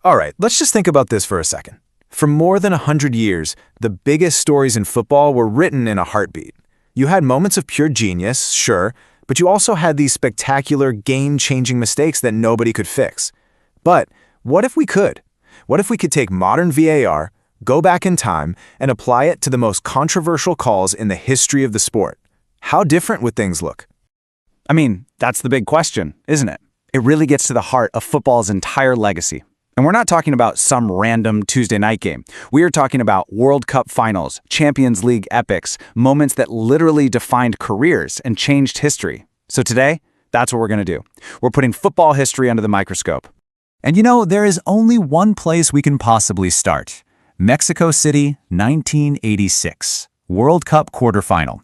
All right, let's just think about this for a second. For more than 100 years, the biggest stories in football were written in a heartbeat. You had moments of pure genius, sure, but you also had these spectacular, game-changing mistakes that nobody could fix. But what if we could? What if we could take modern VAR, go back in time, and apply it to the most controversial calls in the history of the sport? How different would things look? I mean, that's the big question, isn't it? It really gets to the heart of football's entire legacy. And we're not talking about some random Tuesday night game. We are talking about World Cup finals, Champions League epics, moments that literally defined careers and changed history. So today, that's what we're going to do. We're putting football history under the microscope. And you know, there is only one place we can possibly start. Mexico City, 1986. World Cup quarterfinal.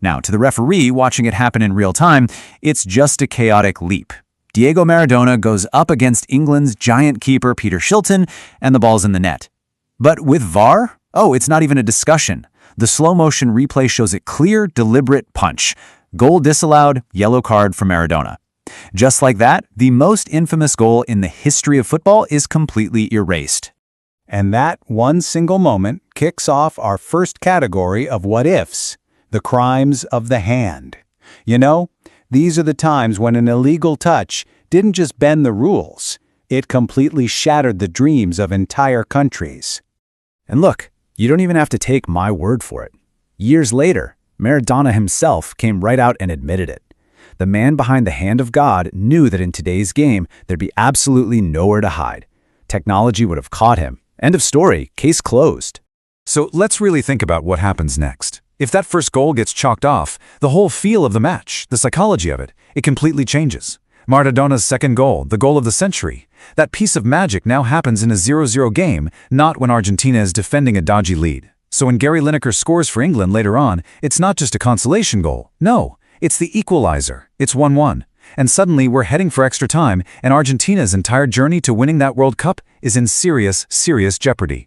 Now, to the referee watching it happen in real time, it's just a chaotic leap. Diego Maradona goes up against England's giant keeper Peter Shilton, and the ball's in the net. But with VAR? Oh, it's not even a discussion. The slow-motion replay shows a clear, deliberate punch. Goal disallowed, yellow card for Maradona. Just like that, the most infamous goal in the history of football is completely erased. And that one single moment kicks off our first category of what-ifs, the crimes of the hand. You know, these are the times when an illegal touch didn't just bend the rules, it completely shattered the dreams of entire countries. And look, you don't even have to take my word for it. Years later, Maradona himself came right out and admitted it. The man behind the hand of God knew that in today's game, there'd be absolutely nowhere to hide. Technology would have caught him. End of story, case closed. So let's really think about what happens next. If that first goal gets chalked off, the whole feel of the match, the psychology of it, it completely changes. Maradona's second goal, the goal of the century. That piece of magic now happens in a 0-0 game, not when Argentina is defending a dodgy lead. So when Gary Lineker scores for England later on, it's not just a consolation goal. No, it's the equalizer. It's 1-1. And suddenly we're heading for extra time, and Argentina's entire journey to winning that World Cup is in serious jeopardy.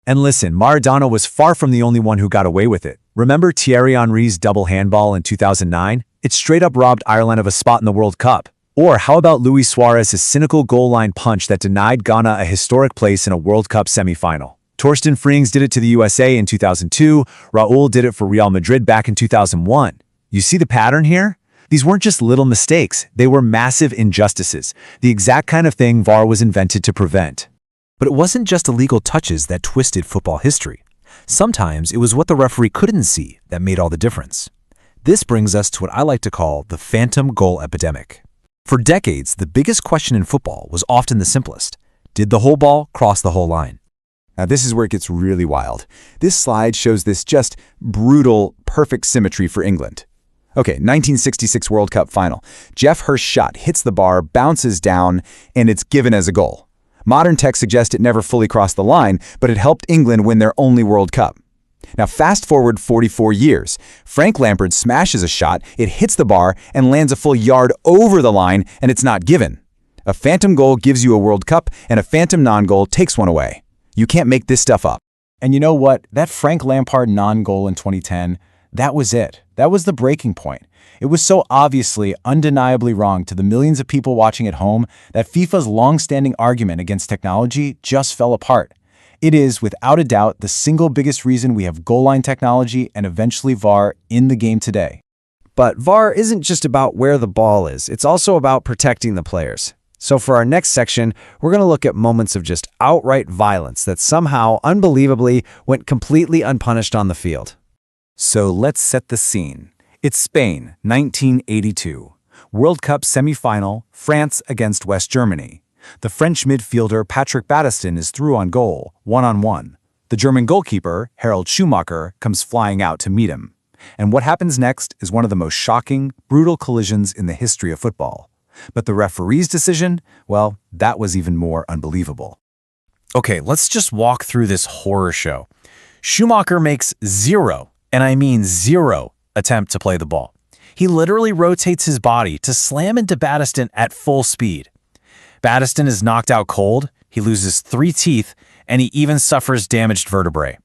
And listen, Maradona was far from the only one who got away with it. Remember Thierry Henry's double handball in 2009? It straight up robbed Ireland of a spot in the World Cup. Or how about Luis Suarez's cynical goal line punch that denied Ghana a historic place in a World Cup semifinal? Torsten Frings did it to the USA in 2002. Raul did it for Real Madrid back in 2001. You see the pattern here? These weren't just little mistakes. They were massive injustices, the exact kind of thing VAR was invented to prevent. But it wasn't just illegal touches that twisted football history. Sometimes it was what the referee couldn't see that made all the difference. This brings us to what I like to call the phantom goal epidemic. For decades, the biggest question in football was often the simplest. Did the whole ball cross the whole line? Now this is where it gets really wild. This slide shows this just brutal, perfect symmetry for England. Okay, 1966 World Cup final. Jeff Hirsch's shot hits the bar, bounces down, and it's given as a goal. Modern tech suggests it never fully crossed the line, but it helped England win their only World Cup. Now fast forward 44 years. Frank Lampard smashes a shot, it hits the bar, and lands a full yard over the line, and it's not given. A phantom goal gives you a World Cup, and a phantom non-goal takes one away. You can't make this stuff up. And you know what? That Frank Lampard non-goal in 2010, that was it. That was the breaking point. It was so obviously, undeniably wrong to the millions of people watching at home that FIFA's long-standing argument against technology just fell apart. It is, without a doubt, the single biggest reason we have goal line technology and eventually VAR in the game today. But VAR isn't just about where the ball is. It's also about protecting the players. So for our next section, we're going to look at moments of just outright violence that somehow, unbelievably, went completely unpunished on the field. So let's set the scene. It's Spain, 1982. World Cup semifinal, France against West Germany. The French midfielder Patrick Battiston is through on goal, 1-on-1. The German goalkeeper, Harald Schumacher, comes flying out to meet him. And what happens next is one of the most shocking, brutal collisions in the history of football. But the referee's decision, well, that was even more unbelievable. Okay, let's just walk through this horror show. Schumacher makes zero, and I mean zero, attempt to play the ball. He literally rotates his body to slam into Battiston at full speed. Battiston is knocked out cold, he loses 3 teeth, and he even suffers damaged vertebrae.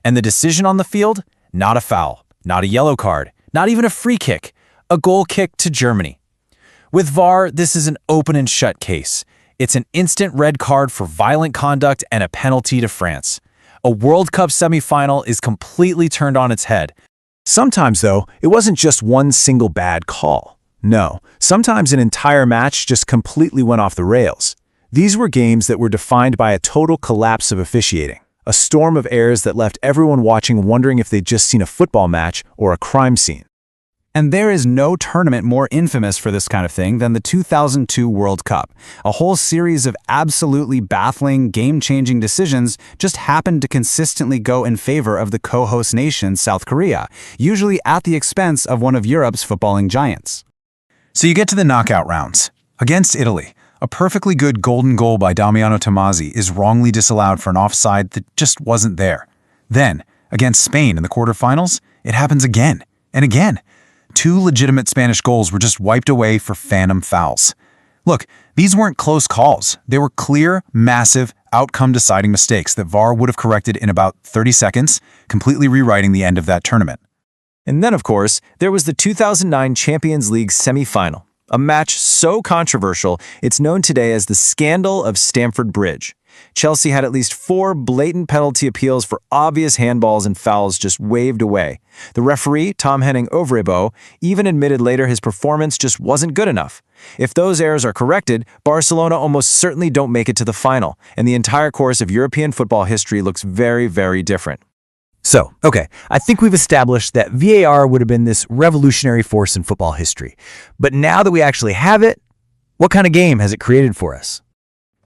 And the decision on the field? Not a foul, not a yellow card, not even a free kick, a goal kick to Germany. With VAR, this is an open and shut case. It's an instant red card for violent conduct and a penalty to France. A World Cup semifinal is completely turned on its head. Sometimes, though, it wasn't just one single bad call. No, sometimes an entire match just completely went off the rails. These were games that were defined by a total collapse of officiating, a storm of errors that left everyone watching wondering if they'd just seen a football match or a crime scene. And there is no tournament more infamous for this kind of thing than the 2002 World Cup. A whole series of absolutely baffling, game-changing decisions just happened to consistently go in favor of the co-host nation, South Korea, usually at the expense of one of Europe's footballing giants. So you get to the knockout rounds. Against Italy, a perfectly good golden goal by Damiano Tommasi is wrongly disallowed for an offside that just wasn't there. Then, against Spain in the quarterfinals, it happens again and again. 2 legitimate Spanish goals were just wiped away for phantom fouls. Look, these weren't close calls. They were clear, massive, outcome-deciding mistakes that VAR would have corrected in about 30 seconds, completely rewriting the end of that tournament. And then, of course, there was the 2009 Champions League semi-final, a match so controversial it's known today as the Scandal of Stamford Bridge. Chelsea had at least 4 blatant penalty appeals for obvious handballs and fouls just waved away. The referee, Tom Henning Overebo, even admitted later his performance just wasn't good enough. If those errors are corrected, Barcelona almost certainly don't make it to the final, and the entire course of European football history looks very, very different. So, okay, I think we've established that VAR would have been this revolutionary force in football history. But now that we actually have it, what kind of game has it created for us?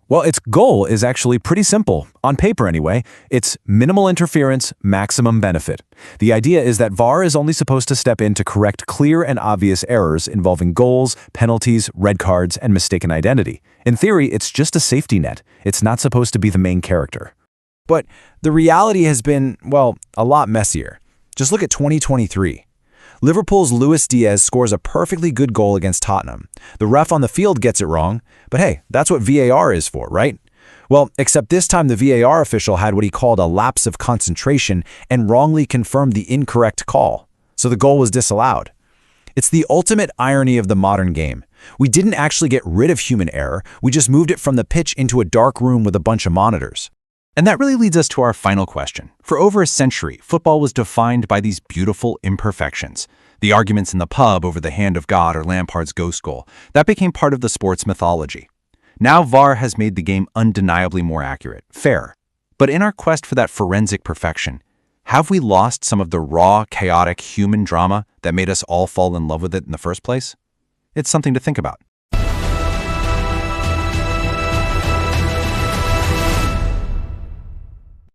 Well, its goal is actually pretty simple, on paper anyway. It's minimal interference, maximum benefit. The idea is that VAR is only supposed to step in to correct clear and obvious errors involving goals, penalties, red cards, and mistaken identity. In theory, it's just a safety net. It's not supposed to be the main character. But the reality has been, well, a lot messier. Just look at 2023. Liverpool's Luis Diaz scores a perfectly good goal against Tottenham. The ref on the field gets it wrong, but hey, that's what VAR is for, right? Well, except this time the VAR official had what he called a lapse of concentration and wrongly confirmed the incorrect call. So the goal was disallowed. It's the ultimate irony of the modern game. We didn't actually get rid of human error, we just moved it from the pitch into a dark room with a bunch of monitors. And that really leads us to our final question. For over a century, football was defined by these beautiful imperfections. The arguments in the pub over the hand of God or Lampard's ghost goal, that became part of the sport's mythology. Now VAR has made the game undeniably more accurate, fairer. But in our quest for that forensic perfection, have we lost some of the raw, chaotic human drama that made us all fall in love with it in the first place? It's something to think about.